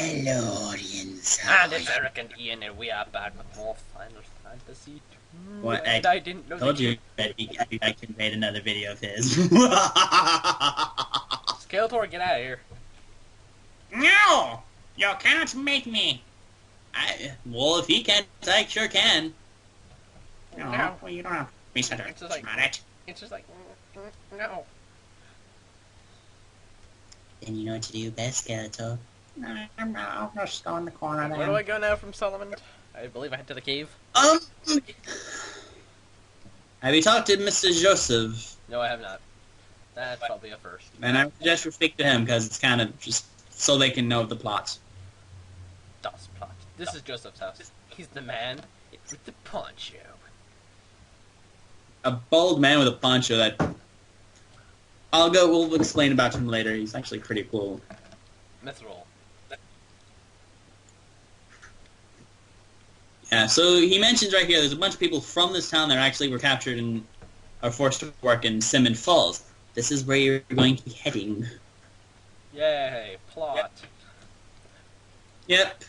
Elorians. And it's Eric and Ian, and we are back with more Final Fantasy 2. What And I didn't know told the you that I could made another video of his. Skeletor, get out of here. No! You can't make me! Well, if he can, I sure can. No, well, you don't have to be such It's just like, no. Then you know what to do best, Skeletor. I'll just go in the corner Where do I go now from Solomon? I believe I head to the cave. Have you talked to Mr. Joseph? No, I have not. That's probably a first. And I would suggest you speak to him, because it's kind of just so they can know the plot. Das plot. This is Joseph's house. He's the man with the poncho. A bald man with a poncho that... we'll explain about him later. He's actually pretty cool. Mithril. Yeah, so he mentions right here, there's a bunch of people from this town that actually were captured and are forced to work in Semmit Falls. This is where you're going to be heading. Yay, plot. Yep.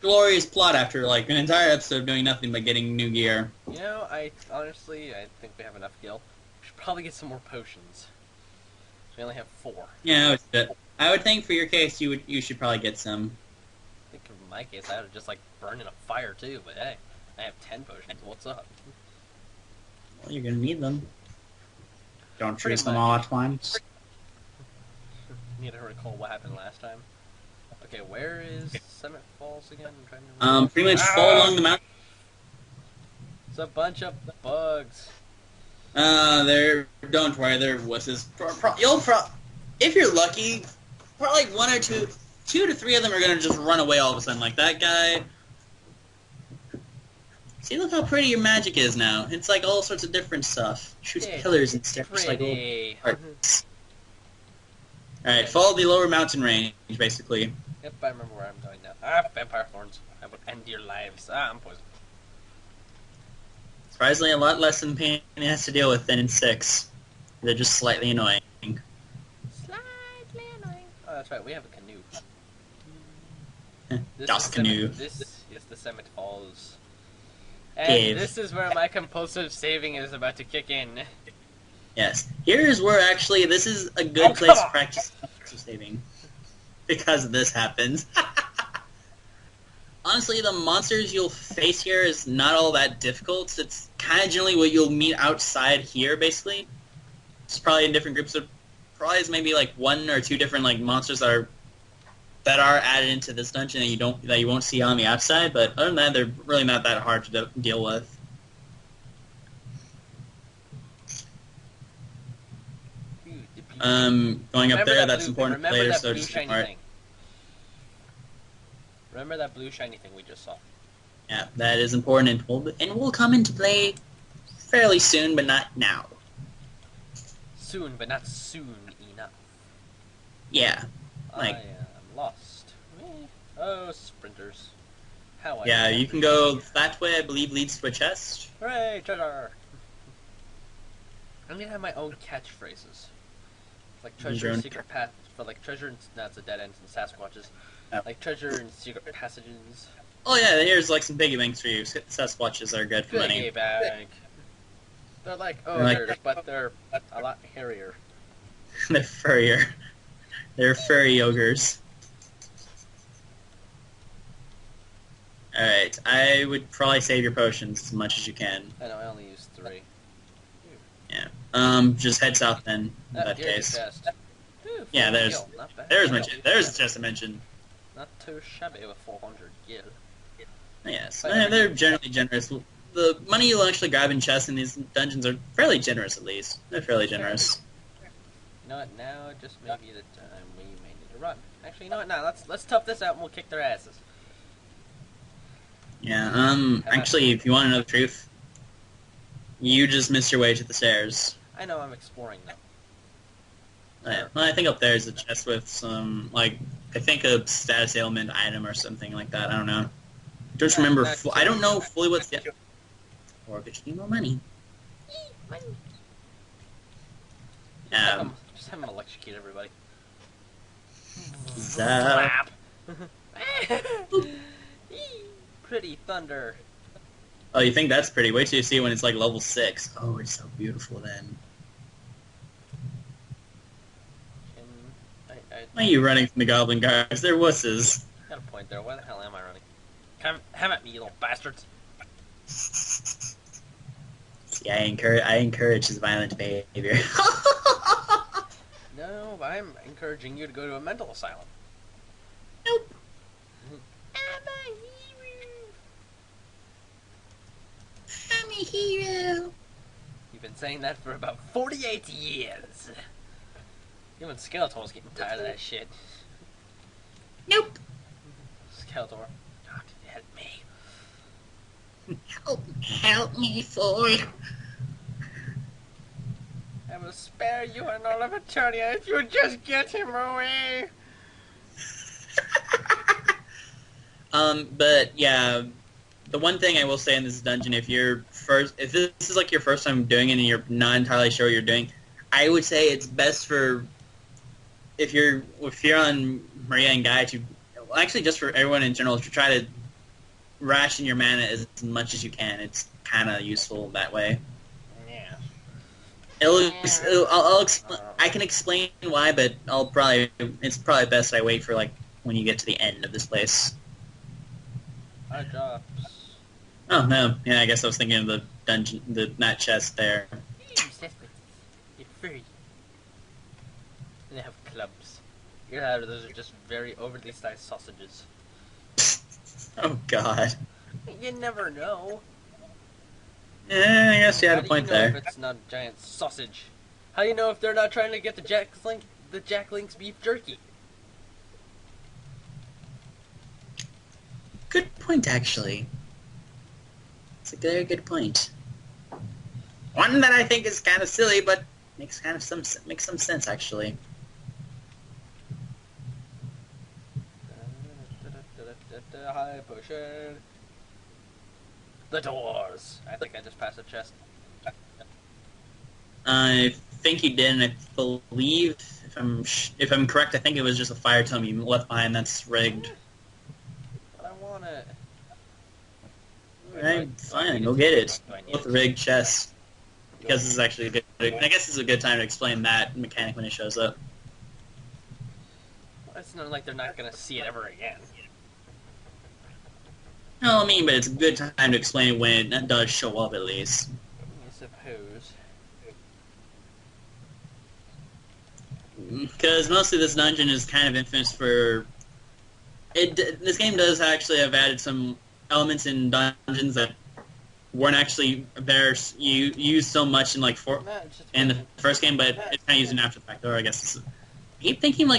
Glorious plot after, like, an entire episode of doing nothing but getting new gear. You know, honestly, I think we have enough gil. We should probably get some more potions. We only have 4. Yeah, I would think for your case you should probably get some. I think in my case I would just like burn in a fire too, but hey, I have 10 potions. What's up? Well, you're gonna need them. Don't Pretty choose them much. all at once. Need to recall what happened last time. Okay, where is Semmit Falls again? I'm trying to remember. Pretty much fall along the mountain. It's a bunch of bugs. Don't worry, there was this. If you're lucky, probably 1 or 2 to 3 of them are gonna just run away all of a sudden, like that guy. See, look how pretty your magic is now. It's like all sorts of different stuff. Shoots pillars and stuff, just like little hearts. Alright, follow the lower mountain range, basically. Yep, I remember where I'm going now. Ah, vampire thorns. I would end your lives. Ah, I'm poisoned. Surprisingly, a lot less than pain he has to deal with than in 6. They're just slightly annoying. Slightly annoying. Oh, that's right, we have a canoe. Das Canoe. This is the Semmit Falls. And Cave. this is where my compulsive saving is about to kick in. Yes. Here's where actually this is a good place to practice saving. Because this happens. Honestly, the monsters you'll face here is not all that difficult. It's kind of generally what you'll meet outside here, basically. It's probably in different groups. There probably is maybe like 1 or 2 different like monsters that are added into this dungeon that you won't see on the outside. But other than that, they're really not that hard to deal with. Going up there, that's important later, so just ignore it. Remember that blue shiny thing we just saw? Yeah, that is important, and will come into play fairly soon, but not now. Soon, but not soon enough. Yeah, like... I am lost. Oh, sprinters. How yeah, you can go that way, I believe, leads to a chest. Hooray, treasure! I'm gonna have my own catchphrases. Like treasure and secret path, for like treasure and... That's a dead end in Sasquatches. Oh. Like treasure and secret passages. Oh yeah, here's like some piggy banks for you. Sasquatches are good for money. Piggy bank. They're like ogres, but they're a lot hairier. They're furrier. They're furry ogres. Alright, I would probably save your potions as much as you can. I know, I only used 3. Yeah. Just head south then, in that case. Ooh, Yeah, there's a chest to mention. Not too shabby with 400 gil. Yes, they're generally generous. The money you'll actually grab in chests in these dungeons are fairly generous, at least. They're fairly generous. You know what? Now just may be the time we may need to run. Actually, you know what? Now let's tough this out and we'll kick their asses. Yeah. Actually, if you want to know the truth, you just missed your way to the stairs. I know. I'm exploring now. Yeah. Well, I think up there is a chest with some, like, I think a status ailment item or something like that. I don't know. Don't remember. I don't know fully what's the. Or could you need more money? Just have him electrocute everybody. Zap. Pretty thunder. Oh, you think that's pretty? Wait till you see it when it's like level 6. Oh, it's so beautiful then. Why are you running from the goblin guards? They're wusses. Got a point there. Why the hell am I running? Come at me, you little bastards. See, I encourage his violent behavior. No, I'm encouraging you to go to a mental asylum. Nope. I'm a hero. I'm a hero. You've been saying that for about 48 years. Even Skeletor's getting tired of that shit. Nope. Skeletor, God, help me. Help me, fool. I will spare you and all of Eternia if you just get him away. But yeah, the one thing I will say in this dungeon, if this is like your first time doing it and you're not entirely sure what you're doing, I would say it's best for if you're on Maria and Guy to actually just for everyone in general to try to ration your mana as much as you can. It's kind of useful that way. Yeah. I can explain why, but it's probably best I wait for like when you get to the end of this place. I drops. Oh no, yeah, I guess I was thinking of the dungeon, that chest there. You're free. And they have clubs. Those are just very overly sized sausages. Oh god. You never know. Yeah, I guess you had a point How do you know there. if it's not a giant sausage? How do you know if they're not trying to get the Jack Link's beef jerky? Good point, actually. It's a very good point. One that I think is kind of silly, but makes some sense, actually. High potion. The doors. I think I just passed a chest. I think you did, and I believe, if I'm correct, I think it was just a fire tome you left behind that's rigged. But I want it. Alright, fine, go get it. With the rigged chest. Because this is actually a good... I guess this is a good time to explain that mechanic when it shows up. It's not like they're not going to see it ever again. No, I mean, but it's a good time to explain it when it does show up, at least. I suppose. Because mostly this dungeon is kind of infamous for... This game does actually have added some elements in dungeons that weren't actually there used so much in like in the first game, but it's kind of used in after the fact. Or I guess I keep thinking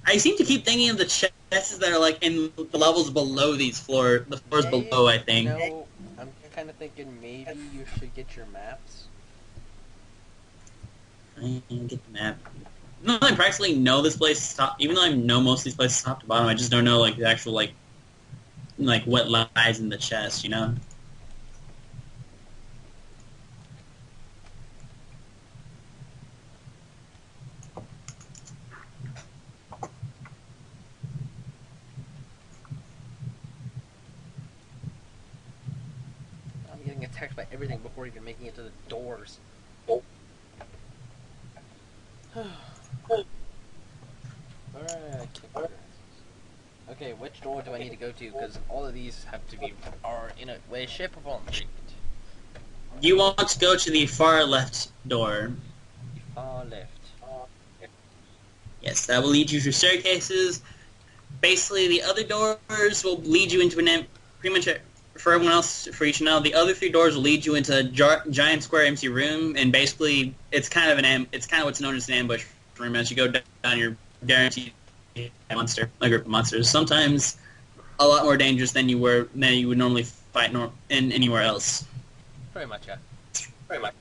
I seem to keep thinking of the chests that are like in the levels below the floors below. I think. No, I'm kind of thinking maybe you should get your maps. I didn't get the map. No, I practically know this place top. Even though I know most of these places top to bottom, I just don't know like the actual like what lies in the chest. You know. I'm getting attacked by everything before even making it to the doors. Alright. Okay, which door do I need to go to? Because all of these are in a way, shape, or form treatment. You want to go to the far left door. Far left. Yes, that will lead you to staircases. Basically, the other doors will lead you into pretty much for everyone else, for you to know, the other 3 doors will lead you into a giant square empty room, and basically, it's kind of what's known as an ambush room. As you go down, you're guaranteed a group of monsters. Sometimes a lot more dangerous than you would normally fight in anywhere else. Pretty much, yeah. Pretty much.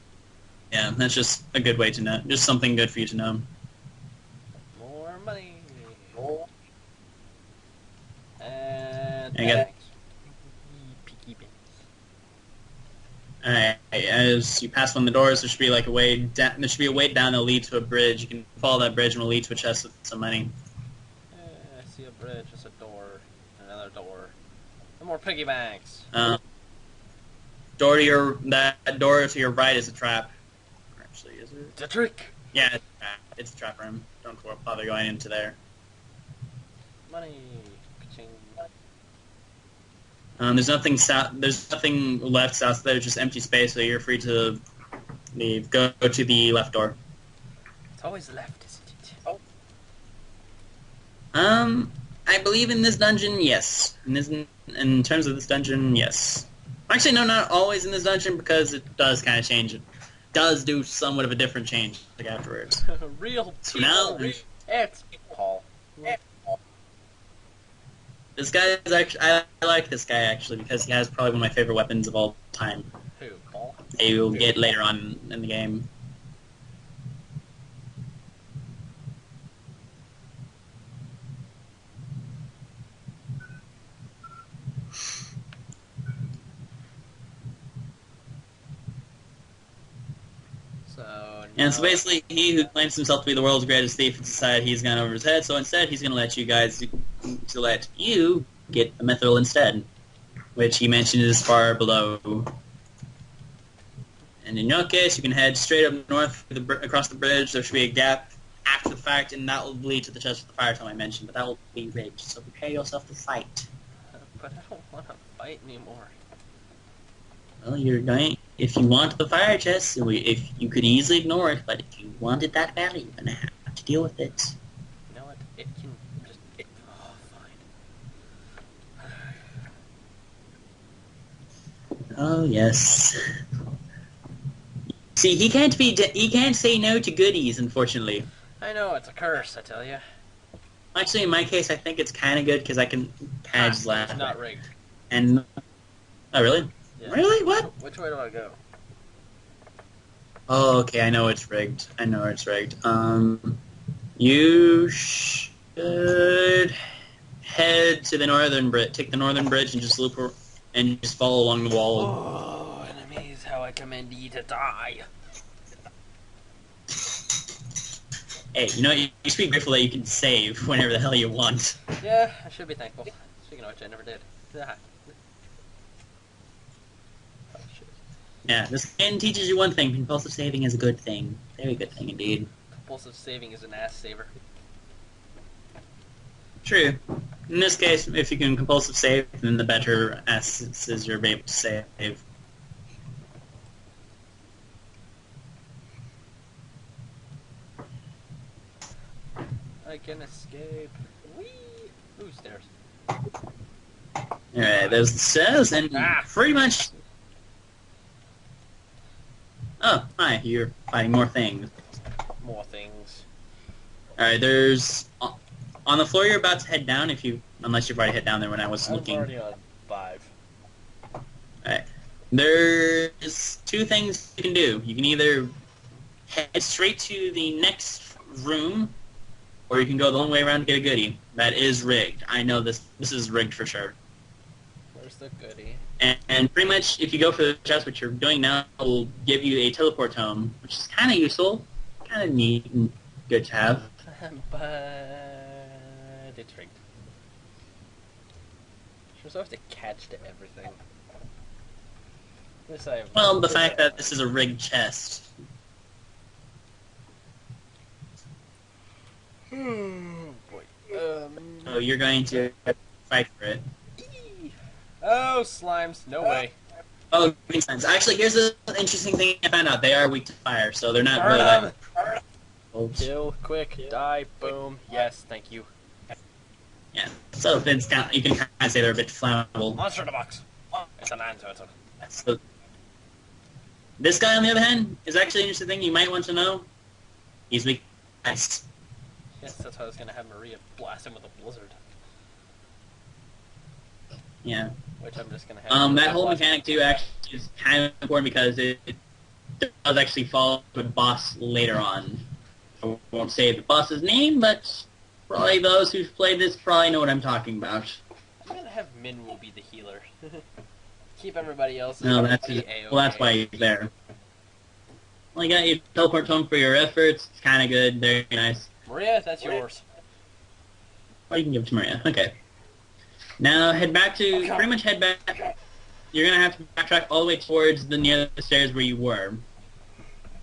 Yeah, that's just a good way to know. Just something good for you to know. More money. And I got. Alright, as you pass one of the doors, there should be like a way down. There should be a way down that'll lead to a bridge. You can follow that bridge and it'll lead to a chest with some money. I see a bridge. It's a door. Another door. No more piggy banks. That door to your right is a trap. Actually, is it? It's a trick. Yeah, it's a trap room. Don't bother going into there. Money. Ka-ching. There's nothing south. There's nothing left south. There's just empty space, so you're free to leave. Go to the left door. It's always left, isn't it? I believe in this dungeon, yes. In terms of this dungeon, yes. Actually, no, not always in this dungeon, because it does kind of change. It does do somewhat of a different change like afterwards. Real So people. now, It's Paul. this guy is actually. I like this guy actually because he has probably one of my favorite weapons of all time. Who, Paul? That you'll get later on in the game. And so basically, he who claims himself to be the world's greatest thief has decided he's gone over his head, so instead he's going to let you guys, to let you get the mithril instead, which he mentioned is far below. And in your case, you can head straight up north across the bridge. There should be a gap after the fact, and that will lead to the chest with the fire tome I mentioned, but that will be rigged, so prepare yourself to fight. But I don't want to fight anymore. Well, you're going... If you want the fire chest, if you could easily ignore it, but if you want it that badly, you're going to have to deal with it. You know what? It can just... Oh, fine. Oh, yes. See, he can't say no to goodies, unfortunately. I know, it's a curse, I tell you. Actually, in my case, I think it's kind of good, because I can Pwnage laugh. It's not rigged. And... Oh, really? Yeah. Really? What? Which way do I go? Oh, okay, I know it's rigged. You should head to the northern bridge. Take the northern bridge and just loop and just follow along the wall. Oh, enemies, how I command ye to die. Hey, you know, you should be grateful that you can save whenever the hell you want. Yeah, I should be thankful. Speaking of which, I never did. Yeah, this game teaches you one thing. Compulsive saving is a good thing. Very good thing indeed. Compulsive saving is an ass saver. True. In this case, if you can compulsive save, then the better asses you're able to save. I can escape. Whee! Ooh, stairs. Alright, there's the stairs, and pretty much... Oh, hi, you're fighting more things. More things. Alright, there's... On the floor you're about to head down, unless you've already head down there when I was looking. I'm already on 5. Alright. There's 2 things you can do. You can either head straight to the next room, or you can go the long way around to get a goodie. That is rigged. I know this is rigged for sure. Where's the goodie? And pretty much, if you go for the chest, which you're doing now, will give you a teleport tome, which is kind of useful, kind of neat and good to have. But it's rigged. You're supposed to catch to everything. Well, the fact that this is a rigged chest. Boy. So you're going to fight for it. Oh, slimes. No way. Oh, green slimes. Actually, here's an interesting thing I found out. They are weak to fire, so they're not Burn really them. that... Kill, quick, die, boom. Yes, thank you. Yeah, so it's kind of, you can kind of say they're a bit flammable. Monster in the box. It's an antidote. So, this guy, on the other hand, is actually an interesting thing you might want to know. He's weak to ice. Yes, that's why I was going to have Maria blast him with a blizzard. Yeah. Which I'm just going to have... that whole mechanic, too, actually is kind of important because it does actually follow the boss later on. I won't say the boss's name, but probably those who've played this probably know what I'm talking about. I'm going to have Minwoo be the healer. Keep everybody else... No, that's why he's there. Well, you got your teleport tome for your efforts. It's kind of good. Very nice. Maria, that's yours. Well, you can give it to Maria. Okay. Now head back to, pretty much head back. You're gonna have to backtrack all the way towards the near the stairs where you were.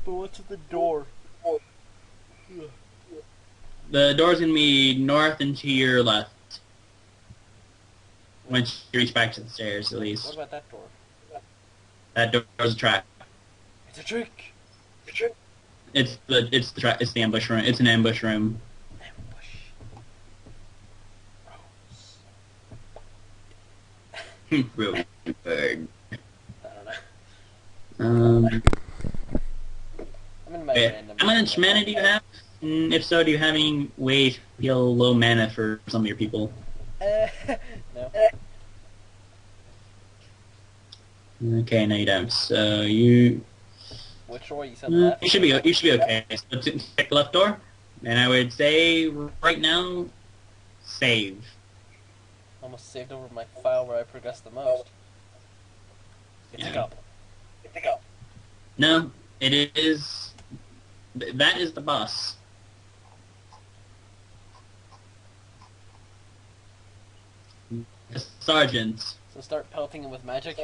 But what's at the door? The door's gonna be north and to your left. Once you reach back to the stairs, at least. What about that door? That door's a trap. It's a trick! It's the ambush room. It's an ambush room. Rosenberg. I don't know. I'm in my random... How much mana do you have? And if so, do you have any way to feel low mana for some of your people? No. Okay, no you don't. So you... Which door you said left? You should be okay. So check the left door. And I would say, right now, save. Almost saved over my file where I progressed the most. It's a goblin. No, it is... That is the boss. The Sargeant. So start pelting him with magic?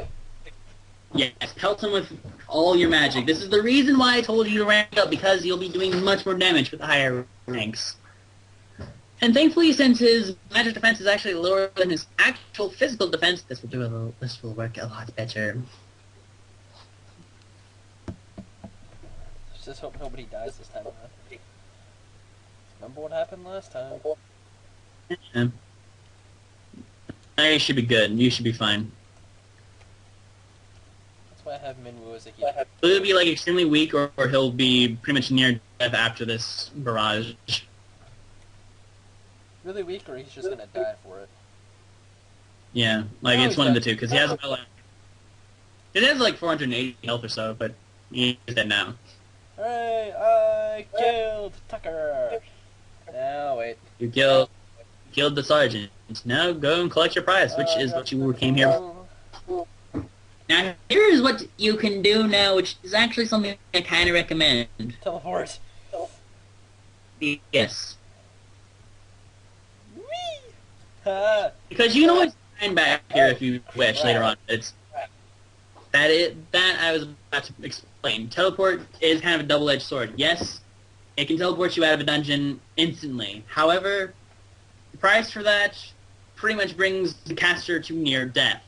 Yes, pelt him with all your magic. This is the reason why I told you to rank up, because you'll be doing much more damage with higher ranks. And thankfully, since his magic defense is actually lower than his actual physical defense, this will work a lot better. Just hope nobody dies this time around. Remember what happened last time? Yeah. You should be good. You should be fine. That's why I have Minwoo as a healer. He'll be like extremely weak, or he'll be pretty much near death after this barrage. Really weak, or he's just gonna die for it? Yeah, like No, it's he's one of the dead. two, because he has about like... It has like 480 health or so, but he's dead now. Hooray! I killed Tucker! Now wait. You killed the sergeant. Now go and collect your prize, which is what you came here for. Now here's what you can do now, which is actually something I kind of recommend. Teleport! Yes. Whee! Ha! Because you can always find back here if you wish later on. That I was about to explain. Teleport is kind of a double-edged sword. Yes, it can teleport you out of a dungeon instantly. However, the price for that pretty much brings the caster to near death.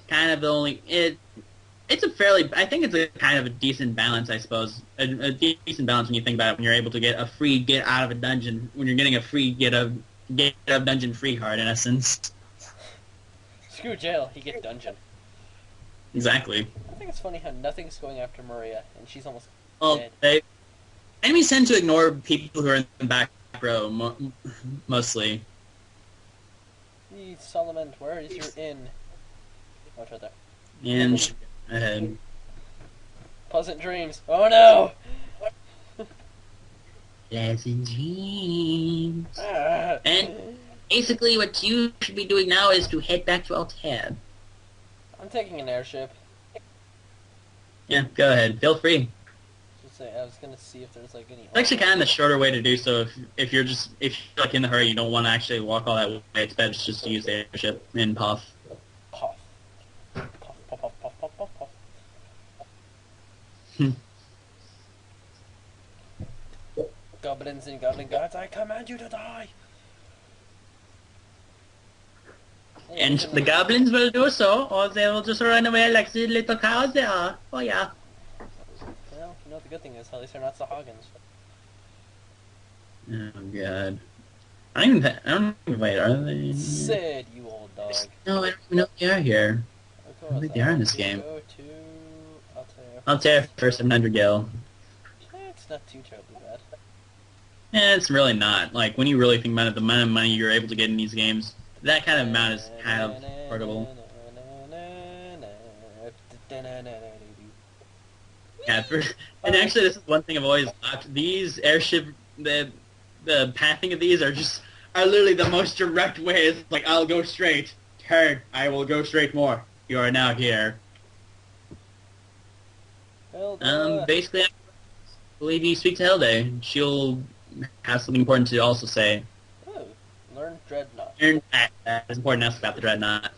Kind of the only... It's a fairly... I think it's a kind of a decent balance, I suppose. A decent balance when you think about it, when you're able to get a free get out of a dungeon, when you're getting a free get out of dungeon free card, in essence. Screw jail, he get dungeon. Exactly. I think it's funny how nothing's going after Maria, and she's almost Well, dead. enemies tend to ignore people who are in the back row, mostly. Hey, Solomon, where is your inn? Oh, it's right there. And ahead. Pleasant dreams. Oh no! Pleasant dreams. Ah. And basically what you should be doing now is to head back to Altair. I'm taking an airship. Yeah, go ahead. Feel free. Just say, I was gonna see if there's like any... It's actually kind of the shorter way to do so if you're like in the hurry, you don't want to actually walk all that way. It's better just to use the airship and puff. Puff. Puff, puff, puff, puff, puff, puff, puff. Goblins and goblin gods, I command you to die! And the goblins will do so, or they will just run away like the little cows they are. Oh yeah. Well, you know what the good thing is, at least they're not Sahagins. Oh god. I don't even, wait, are they? Sid, you old dog. No, I don't even know if they are here. Of I don't think course, they are in this to game. Go to Altair. Altair for 700 gil. It's not too terribly bad. Yeah, it's really not. Like, when you really think about it, the amount of money you're able to get in these games, that kind of amount is kind of affordable. Yeah, and actually this is one thing I've always loved. These airship, the pathing of these are literally the most direct way. It's like, I'll go straight. Turn. I will go straight more. You are now here. Basically, I believe you speak to Hilde. She'll have something important to also say. Oh, learn Dreadnought. It's important to ask about the Dreadnought.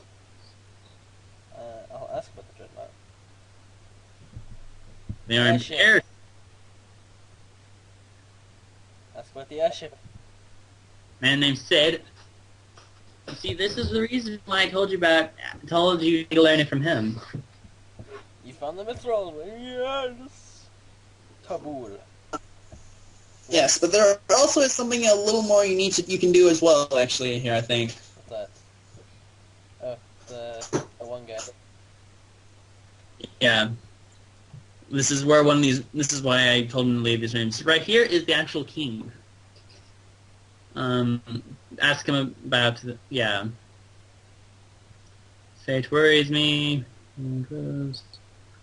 I'll ask about the Dreadnought. They are Airship. air. Ask about the airship. Man named Sid. See, this is the reason why I told you to learn it from him. You found the mithril. Yes. Tabul. Yes, but there also is something a little more unique that you can do as well, actually, here, I think. What's that? Oh, the one guy. Yeah. This is where this is why I told him to leave these names. Right here is the actual king. Ask him about, yeah. Fate worries me.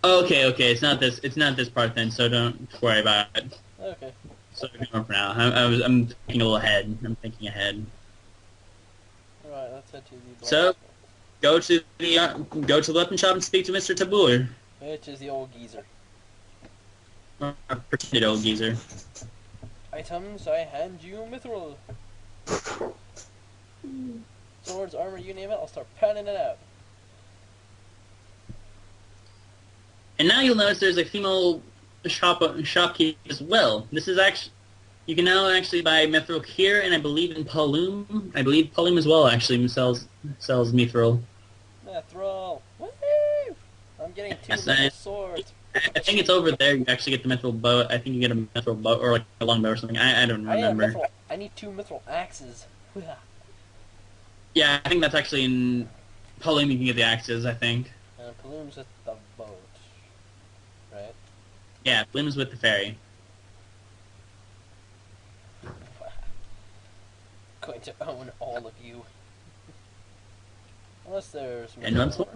Okay, it's not this part then, so don't worry about it. Okay. So ignore for now. I'm thinking a little ahead. I'm thinking ahead. Alright, let's head to the So, go to the weapon shop and speak to Mr. Tabur. Which is the old geezer. Pretended old geezer. Items, I hand you mithril. Swords, armor, you name it, I'll start panning it out. And now you'll notice there's a female shopkeep as well. This is actually, you can now actually buy mithril here, and I believe in Paloom. I believe Paloom as well actually sells mithril. Mithril! Woo! I'm getting two Yes, mithril swords. I think it's over there. You actually get the mithril bow. I think you get a mithril bow or like a longbow or something. I don't remember. I need two mithril axes. Yeah, I think that's actually in Paloom. You can get the axes. I think. And Paloom's with the boat, right? Yeah, Paloom's with the ferry. Going to own all of you. Unless there's And once more.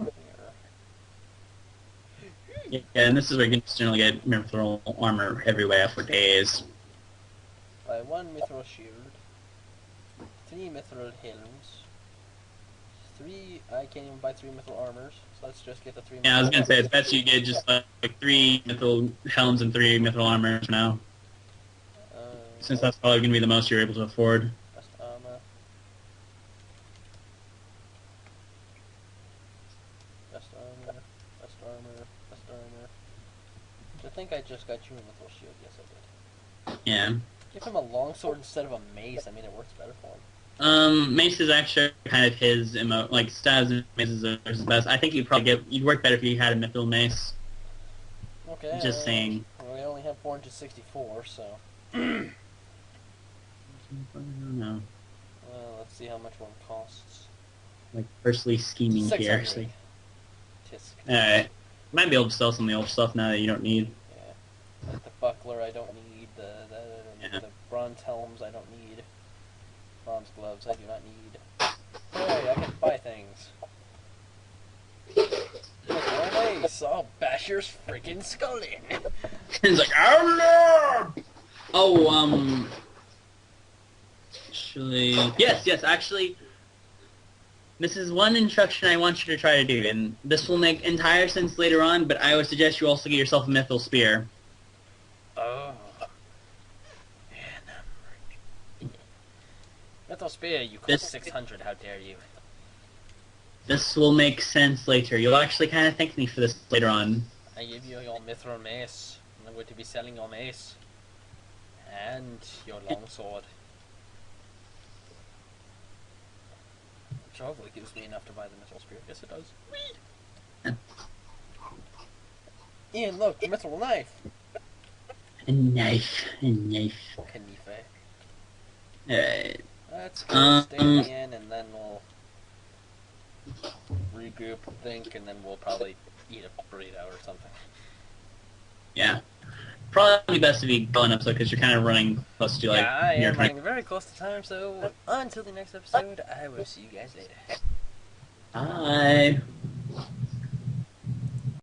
Yeah, and this is where you can generally get mithril armor everywhere for days. Buy one mithril shield, 3 mithril helms, 3. I can't even buy 3 mithril armors, so let's just get the 3. Yeah, I was gonna say it's best you get just like 3 mithril helms and 3 mithril armors now, since that's probably gonna be the most you're able to afford. Best armor. Best armor. Best armor. Best armor. I think I just got you a mithril shield. Yes, I did. Yeah. Give him a longsword instead of a mace. I mean, it works better for him. Mace is actually kind of his like stabs and maces are his best. I think you'd work better if you had a mithril mace. Okay. Just saying. Well, we only have 464, so. I don't know. Let's see how much one costs. Like personally scheming here. 600. So. Tisk. Alright. Might be able to sell some of the old stuff now that you don't need. Yeah. Like the buckler, I don't need. The bronze helms, I don't need. Bronze gloves, I do not need. Hey, I can buy things. Look, my mace, I'll bash your freaking skull in. He's like, oh no! Oh, actually, yes, actually, this is one instruction I want you to try to do, and this will make entire sense later on, but I would suggest you also get yourself a mithril spear. Oh. Mithril spear, you cost 600, how dare you. This will make sense later. You'll actually kind of thank me for this later on. I give you your mithril mace. I'm going to be selling your mace. And your longsword. Which hopefully gives me enough to buy the mithril spear. Yes, it does. Whee! Ian, look, the mithril knife! A knife. Knife. Alright. Let's go stay in the inn and then we'll regroup, think, and then we'll probably eat a burrito or something. Yeah. Probably best if you go an episode because you're kind of running close to like. Yeah, I am running very close to time, so until the next episode, I will see you guys later. Bye.